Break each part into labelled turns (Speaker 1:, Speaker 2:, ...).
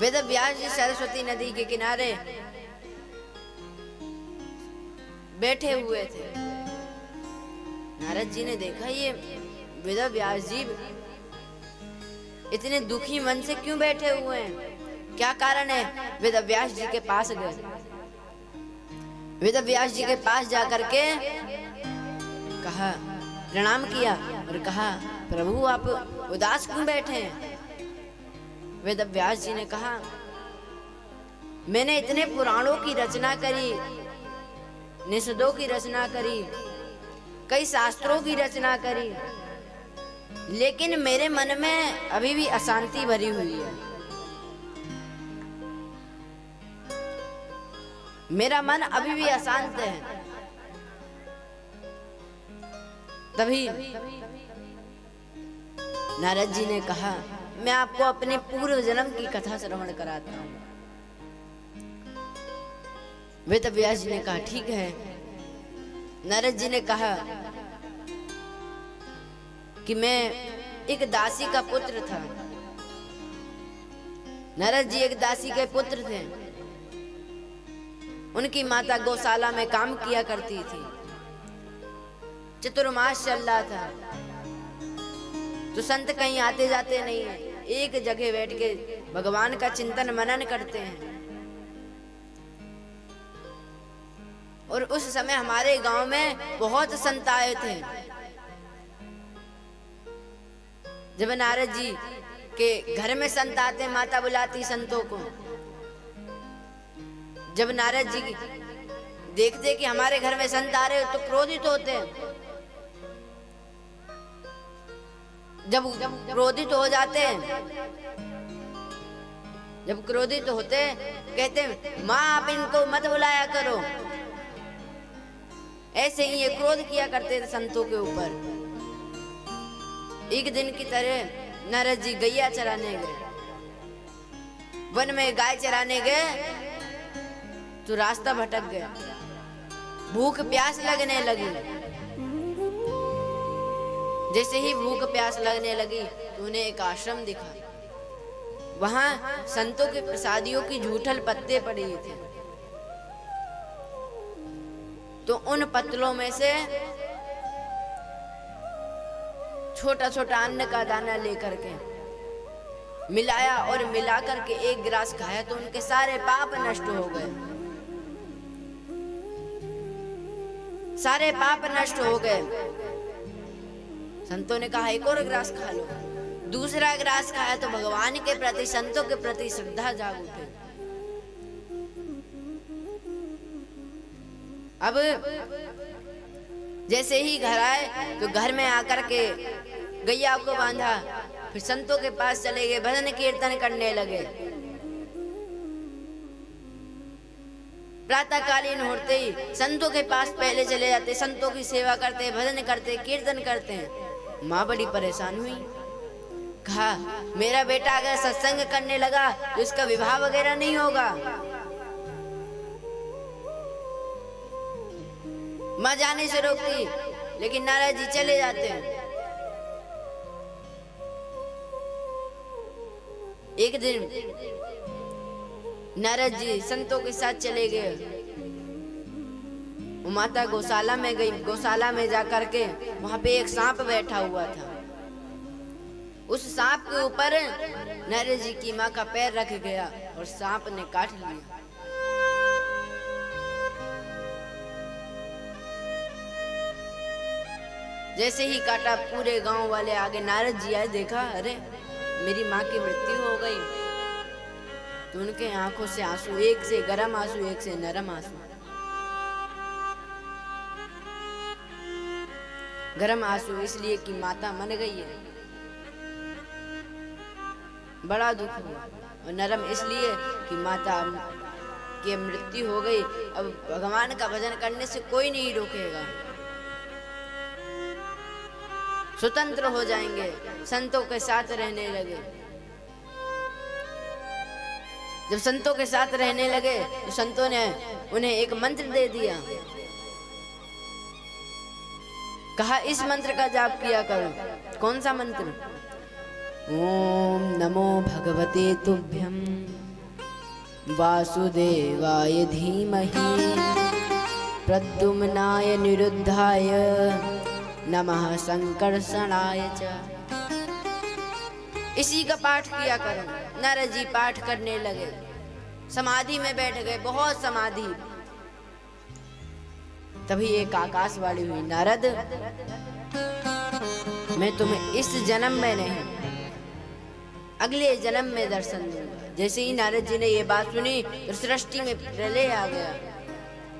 Speaker 1: वेद व्यास जी सरस्वती नदी के किनारे बैठे हुए थे। नारद जी ने देखा ये वेद व्यास जी इतने दुखी मन से क्यों बैठे हुए हैं, क्या कारण है। वेद व्यास जी के पास गए। वेद व्यास जी के पास जाकर के कहा, प्रणाम किया और कहा, प्रभु आप उदास क्यों बैठे हैं। वेद व्यास जी ने कहा, मैंने इतने पुराणों की रचना करी, निषदों की रचना करी, कई शास्त्रों की रचना करी, लेकिन मेरे मन में अभी भी अशांति भरी हुई है। मेरा मन अभी भी अशांत है। तभी नारद जी ने कहा, मैं आपको अपने पूर्व जन्म की कथा श्रवण कराता हूं। वेद व्यास जी ने कहा, ठीक है। नारद जी ने कहा कि मैं एक दासी का पुत्र था। नारद जी एक दासी के पुत्र थे। उनकी माता गौशाला में काम किया करती थी। चतुर्मास चल रहा था तो संत कहीं आते जाते नहीं है, एक जगह बैठ के भगवान का चिंतन मनन करते हैं। और उस समय हमारे गांव में बहुत संत आए थे। जब नारद जी के घर में संत आते, माता बुलाती संतों को। जब नारद जी देखते कि हमारे घर में संत आ रहे तो क्रोधित होते। जब क्रोधित हो जाते, जब क्रोधित होते कहते, माँ आप इनको मत बुलाया करो। ऐसे ही ये क्रोध किया करते थे संतों के ऊपर। एक दिन की तरह नारद जी गैया चराने गए। वन में गाय चराने गए तो रास्ता भटक गया। भूख प्यास लगने लगी। जैसे ही भूख प्यास लगने लगी तो उन्हें एक आश्रम दिखा। वहां संतों के प्रसादियों की जूठल पत्ते पड़े थे। तो उन पत्तलों में से छोटा छोटा अन्न का दाना लेकर के मिलाया और मिला करके एक गिलास खाया तो उनके सारे पाप नष्ट हो गए। सारे पाप नष्ट हो गए। संतों ने कहा, एक और गिलास खा लो। दूसरा गिलास खाया तो भगवान के प्रति, संतों के प्रति श्रद्धा जाग उठे। अब जैसे ही घर आए तो घर में आकर के गैया को बांधा, फिर संतों के पास चले गए, भजन कीर्तन करने लगे। प्रातःकालीन होते ही संतों के पास पहले चले जाते, संतों की सेवा करते, भजन करते, कीर्तन करते हैं। माँ बड़ी परेशान हुई। कहा, मेरा बेटा अगर सत्संग करने लगा तो इसका विवाह वगैरह नहीं होगा। माँ जाने से रोकती, लेकिन नारद जी चले जाते हैं। एक दिन नारद जी संतों के साथ चले गए। वो माता गौशाला में गई। गौशाला में जाकर के वहां पे एक सांप बैठा हुआ था। उस सांप के ऊपर नारद जी की माँ का पैर रख गया और सांप ने काट लिया। जैसे ही काटा, पूरे गांव वाले आगे। नारद जी आए, देखा, अरे मेरी माँ की मृत्यु हो गई। तो उनके आंखों से आंसू, एक से गर्म आंसू, एक से नरम आंसू। गर्म आंसू इसलिए कि माता मन गई है, बड़ा दुख हुआ। और नरम इसलिए कि माता की मृत्यु हो गई। अब भगवान का भजन करने से कोई नहीं रोकेगा। स्वतंत्र हो जाएंगे, संतों के साथ रहने लगे। जब संतों के साथ रहने लगे तो संतों ने उन्हें एक मंत्र दे दिया। कहा, इस मंत्र का जाप किया करो। कौन सा मंत्र? ओम नमो भगवते तुभ्यम वासुदेवाय धीमहि प्रद्युम्नाय निरुद्धाय नमः संकर्षणाय च। इसी का पाठ किया करो। नारद जी पाठ करने लगे, समाधि में बैठ गए, बहुत समाधि। तभी एक आकाशवाणी हुई, नारद मैं तुम्हें इस जन्म में नहीं, अगले जन्म में दर्शन दूंगा। जैसे ही नारद जी ने ये बात सुनी तो सृष्टि में प्रलय आ गया।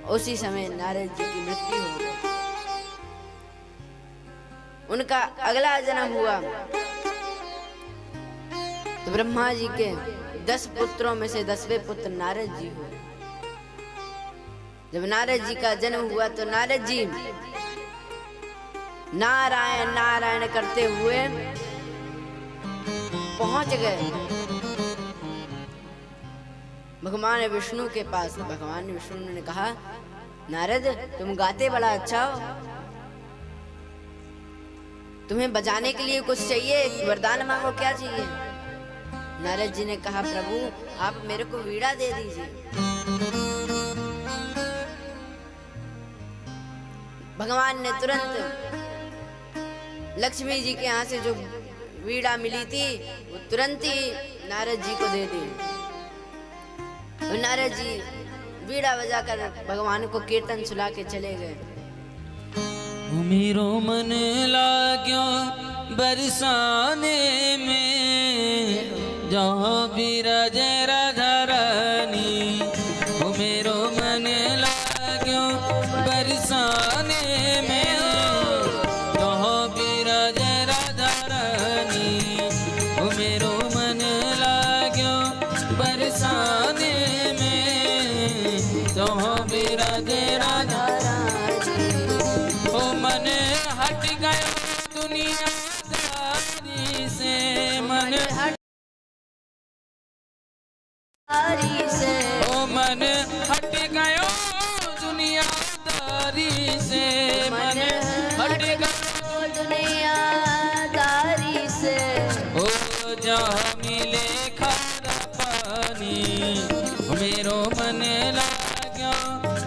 Speaker 1: उसी समय नारद जी की मृत्यु हो गई। उनका अगला जन्म हुआ तो ब्रह्मा जी के 10 पुत्रों में से 10वें पुत्र नारद जी हुए। जब नारद जी का जन्म हुआ तो नारद जी नारायण नारायण करते हुए पहुंच गए भगवान विष्णु के पास। भगवान विष्णु ने कहा, नारद तुम गाते बड़ा अच्छा हो, तुम्हें बजाने के लिए कुछ चाहिए, वरदान मांगो, क्या चाहिए? नारद जी ने कहा, प्रभु आप मेरे को वीणा दे दीजिए। भगवान ने तुरंत लक्ष्मी जी के यहाँ से जो वीणा मिली थी वो तुरंत ही नारद जी को दे दी। और नारद जी वीणा बजाकर भगवान को कीर्तन सुना के चले गए।
Speaker 2: मेरो मन लाग्यो बरसाने में, जहाँ बिराज राधा रानी। मेरो मन लाग्यो बरसाने में, जहाँ बिराज राधा रानी। मेरो मन लाग्यो बरसाने में, जहाँ बिराज राधा रानी। ओ मन हट गया दुनियादारी से, मन हट
Speaker 1: से।
Speaker 2: ओ मन हट गयो दुनियादारी से, मन हट गयो
Speaker 1: दुनियादारी से।
Speaker 2: ओ जहाँ मिले खारा पानी, मेरो मन लाग्यो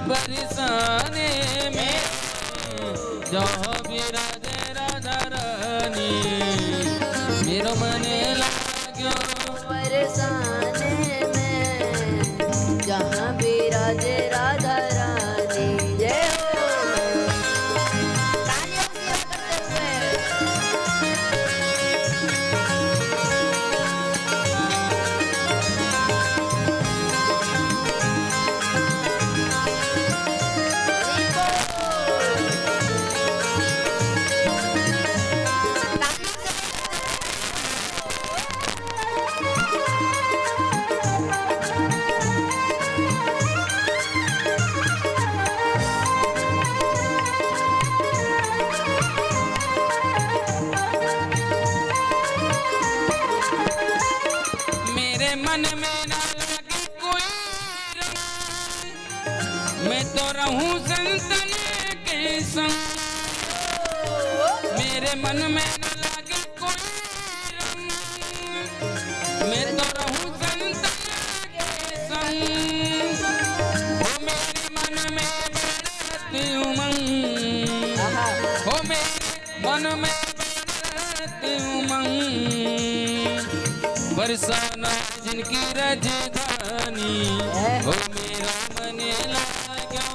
Speaker 2: बरसाने में, जहाँ विराज राधा रानी। मेरो मन लाग्यो
Speaker 1: बरसाने में, जहाँ विराज राधा रानी। जय हो। तालियों से करते
Speaker 2: मन में ना लगे कोई रंग, मैं तो रहूं संतन के संग। मेरे मन में ना लगे कोई रंग, मैं तो रहूं संतन के संग। हो मेरे मन में बढ़ती उमंग, हो मेरे मन में बढ़ती उमंग। बरसाना जिनकी राजधानी, हो मेरा मन लाग्यो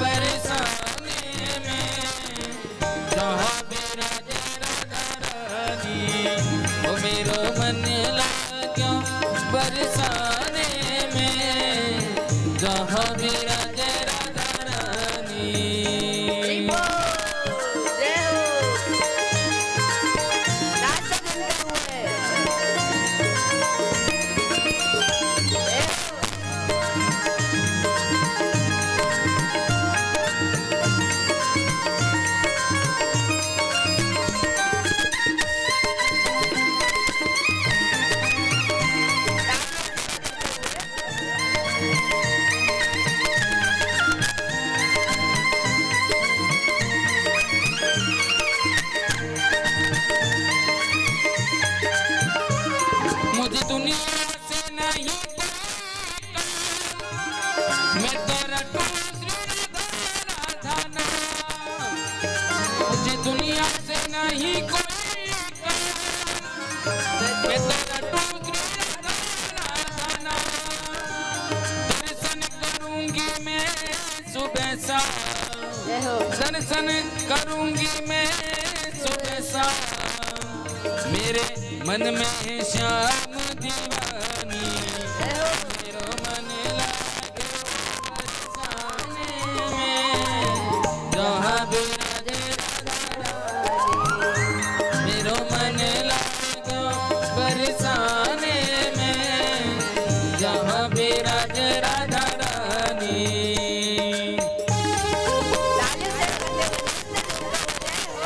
Speaker 2: बरसाने में, जहाँ बिराज राधा रानी। हो मेरा मन लाग्यो बरसाने में, जहाँ बिराज राधा रानी। सुबह शाम,
Speaker 1: जय हो।
Speaker 2: दर्शन करूंगी मैं सुबह शाम, मेरे मन में श्याम दीवानी,
Speaker 1: जय हो।
Speaker 2: मेरो मन लागे बरसाने में, जहाँ बिराजे मेरो मन लागे बरसाने में, जहाँ बिराजे राधा रानी।
Speaker 1: तालियों से बंदे को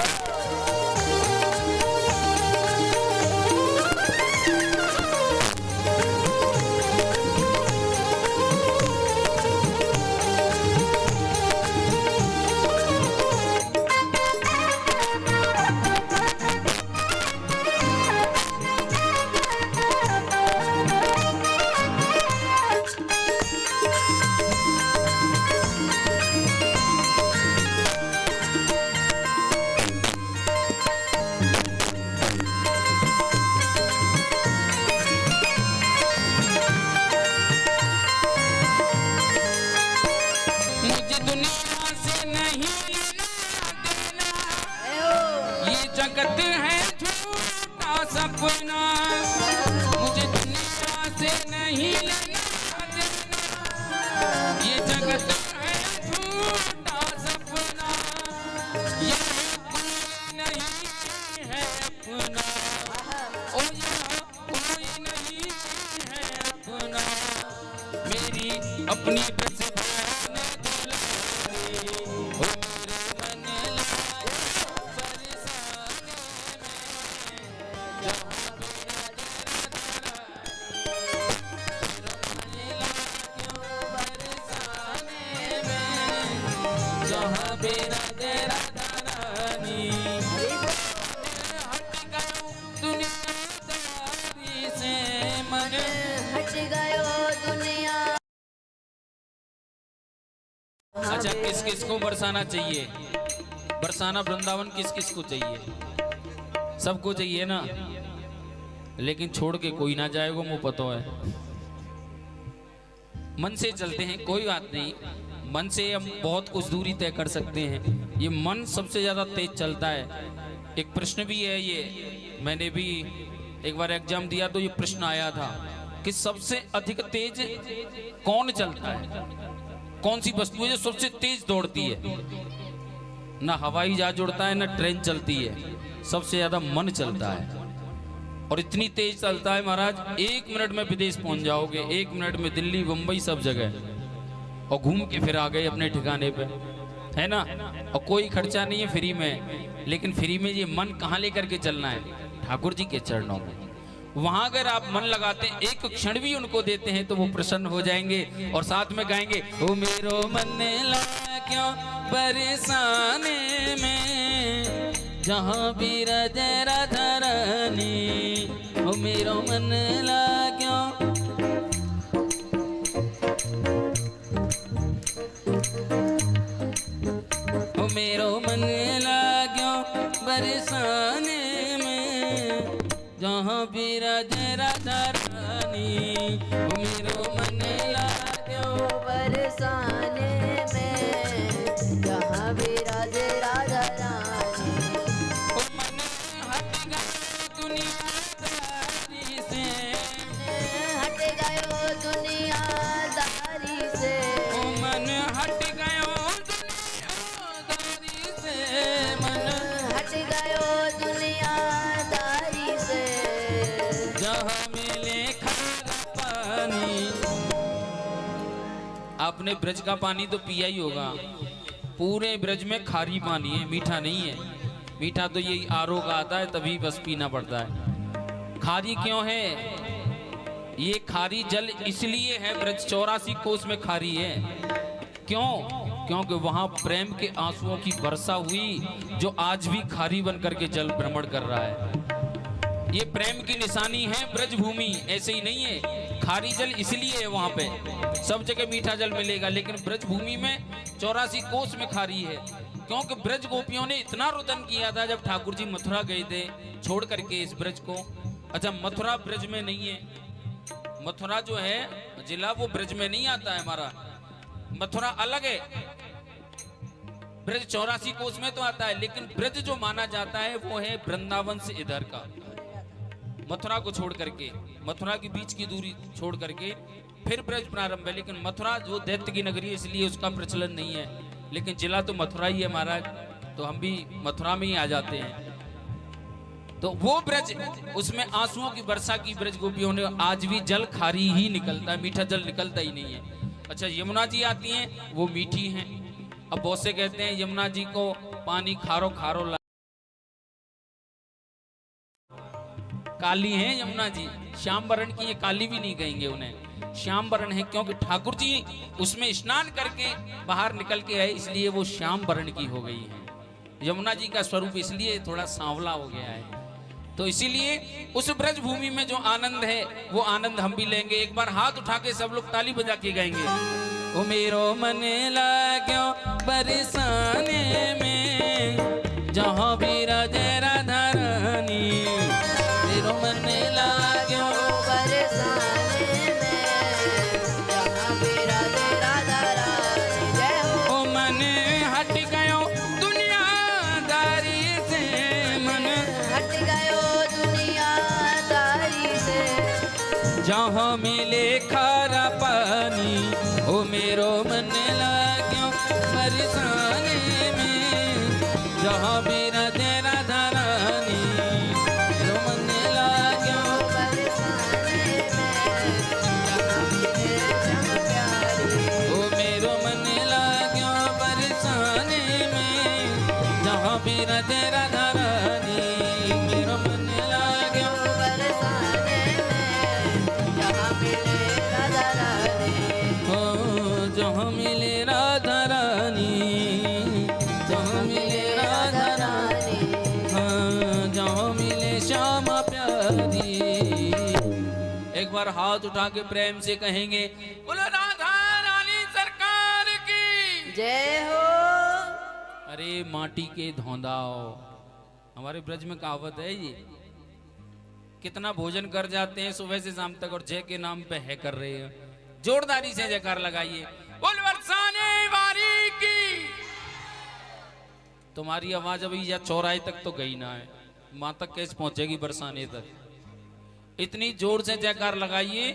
Speaker 2: मुझे दुनिया से नहीं लेना देना,
Speaker 1: जय हो।
Speaker 2: ये जगत है झूठा सपना, मुझे दुनिया से नहीं लेना देना, ये जगत है झूठा सपना, ये कोई नहीं है अपना, ओ यहाँ कोई नहीं है अपना, मेरी अपनी बस दुनियादारी से मन
Speaker 1: हट गयो दुनिया।
Speaker 2: अच्छा, किस किस को बरसाना चाहिए? बरसाना वृंदावन किस किस को चाहिए? सबको चाहिए ना, लेकिन छोड़ के कोई ना जाएगा, मुँह पता है। मन से चलते हैं, कोई बात नहीं, मन से हम बहुत कुछ दूरी तय कर सकते हैं। ये मन सबसे ज्यादा तेज चलता है। एक प्रश्न भी है, ये मैंने भी एक बार एग्जाम दिया तो ये प्रश्न आया था कि सबसे अधिक तेज कौन चलता है, कौन सी वस्तु है जो सबसे तेज दौड़ती है? ना हवाई जहाज उड़ता है, ना ट्रेन चलती है, सबसे ज्यादा मन चलता है। और इतनी तेज चलता है महाराज, 1 मिनट में विदेश पहुंच जाओगे, 1 मिनट में दिल्ली मुंबई सब जगह, और घूम के फिर आ गए अपने ठिकाने पे, है ना। और कोई खर्चा नहीं है, फ्री में। लेकिन फ्री में ये मन कहाँ लेकर के चलना है? ठाकुर जी के चरणों में। वहां अगर आप मन लगाते हैं, एक क्षण भी उनको देते हैं, तो वो प्रसन्न हो जाएंगे और साथ में गाएंगे, ओ मेरो मन लाग्यो बरसाने में, जहाँ बिराजे राधा रानी, ओ मेरो मन लाग्यो। ओ मेरो मन लाग्यो बरसाने में, जहाँ बिराजे राधा रानी, ओ मेरो मन लाग्यो
Speaker 1: बरसाने में, जहाँ विराजे राधा रानी।
Speaker 2: ओ मन हट गया दुनियादारी से,
Speaker 1: हट गयो दुनियादारी से,
Speaker 2: ओ मन हट गया दुनियादारी से, मन
Speaker 1: हट गयो दुनियादारी से,
Speaker 2: जहाँ मिले खारा पानी। आपने ब्रज का पानी तो पिया ही होगा। पूरे ब्रज में खारी पानी है, मीठा नहीं है। मीठा तो ये आरओ का आता है, तभी बस पीना पड़ता है। खारी क्यों है? ये खारी जल इसलिए है, ब्रज 84 कोस में खारी है। क्यों? क्योंकि वहां प्रेम के आंसुओं की वर्षा हुई, जो आज भी खारी बन करके जल भ्रमण कर रहा है। ये प्रेम की निशानी है ब्रज भूमि, ऐसे ही नहीं है। खारी जल इसलिए है वहां पे, सब जगह मीठा जल मिलेगा, लेकिन ब्रज भूमि में 84 कोस में खारी है। क्योंकि ब्रज गोपियों ने इतना रुदन किया था जब ठाकुर जी मथुरा गए थे छोड़ करके इस ब्रज को। अच्छा, मथुरा ब्रज में नहीं है, मथुरा जो है जिला वो ब्रज में नहीं आता है हमारा, मथुरा अलग है। ब्रज 84 कोस में तो आता है, लेकिन ब्रज जो माना जाता है वो है वृंदावन से इधर का, मथुरा को छोड़ करके, मथुरा के बीच की दूरी छोड़ करके फिर ब्रज प्रारंभ है। लेकिन मथुरा जो दैत्य की नगरी है इसलिए उसका प्रचलन नहीं है, लेकिन जिला तो मथुरा ही है महाराज, तो हम भी मथुरा में ही आ जाते हैं। तो वो ब्रज, उसमें आंसुओं की वर्षा की ब्रज गोपियों ने, आज भी जल खारी ही निकलता है, मीठा जल निकलता ही नहीं है। अच्छा, यमुना जी आती हैं, वो मीठी हैं। अब बहुत से कहते हैं यमुना जी को पानी खारो खारो काली है यमुना जी, श्याम वर्ण की, ये काली भी नहीं कहेंगे उन्हें, श्याम वर्ण है, क्योंकि ठाकुर जी उसमें स्नान करके बाहर निकल के आए, इसलिए वो श्याम वर्ण की हो गई है। यमुना जी का स्वरूप इसलिए थोड़ा सांवला हो गया है। तो इसीलिए उस ब्रज भूमि में जो आनंद है वो आनंद हम भी लेंगे। एक बार हाथ उठा के सब लोग ताली बजा के गाएंगे। ओ मेरो मन लाग्यो बरसाने में, जहाँ भी राधे राधा रानी, मेरो मन लाग्यो
Speaker 1: बरसाने में, जहाँ भी राधे राधा रानी। जय हो।
Speaker 2: ओ मन हट गयो दुनियादारी से, मन
Speaker 1: हट गयो दुनियादारी से,
Speaker 2: जहाँ मिले खारा पानी, ओ मेरो मन लाग्यो बरसाने में, जहाँ भी राधे राधा रानी, मेरो मन लाग्यो
Speaker 1: बरसाने में, जहाँ मिले श्याम प्यारी।
Speaker 2: ओ मेरो मन लाग्यो बरसाने में, जहाँ भी राधे राधा रानी, मेरो मन लाग्यो
Speaker 1: बरसाने में, जहाँ मिले राधा रानी।
Speaker 2: हो, जहाँ मिले राधा रानी, जहाँ मिले राधा रानी, हाँ, जहाँ मिले श्यामा प्यारी। एक बार हाथ उठा के प्रेम से कहेंगे, बोलो राधा रानी सरकार की
Speaker 1: जय हो।
Speaker 2: अरे माटी के धौंदाओ, हमारे ब्रज में कहावत है ये, कितना भोजन कर जाते हैं सुबह से शाम तक और जय के नाम पे है कर रहे हैं। जोरदारी से जयकार लगाइए, बोल बरसाने वारी की। तुम्हारी आवाज अभी या चौराहे तक तो गई ना है, मां तक कैसे पहुंचेगी बरसाने तक? इतनी जोर से जयकार लगाइए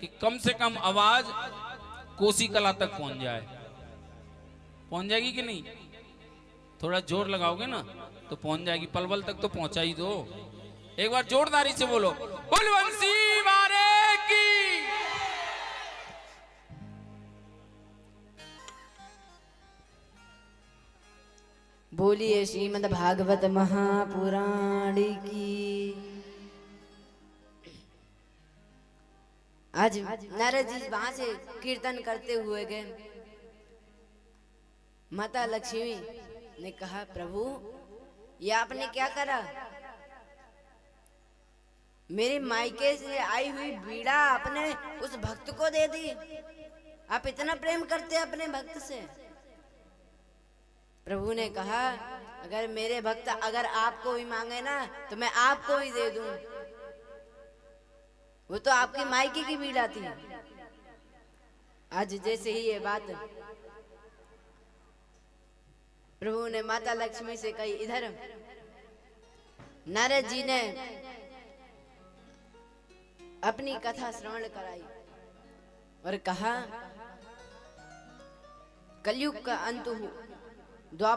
Speaker 2: कि कम से कम आवाज कोसी कला तक पहुंच जाए। पहुंच जाएगी कि नहीं? थोड़ा जोर लगाओगे ना तो पहुंच जाएगी, पलवल तक तो पहुंचा ही दो। एक बार जोरदारी से बोलो, बोल बंसी वारे की।
Speaker 1: बोलिए श्रीमद् भागवत महापुराण की। आज नारद जी वहां से कीर्तन करते हुए गए। माता लक्ष्मी ने कहा, प्रभु ये आपने क्या करा? मेरे मायके से आई हुई बीड़ा आपने उस भक्त को दे दी। आप इतना प्रेम करते हैं अपने भक्त से। प्रभु ने कहा, अगर मेरे भक्त अगर आपको भी मांगे ना तो मैं आपको भी दे दूं। वो तो आपकी मायके की बीड़ा थी। आज जैसे ही ये बात प्रभु ने माता लक्ष्मी से कही, इधर नारद जी ने अपनी कथा श्रवण कराई और कहा, कलयुग का अंत हो, द्वापर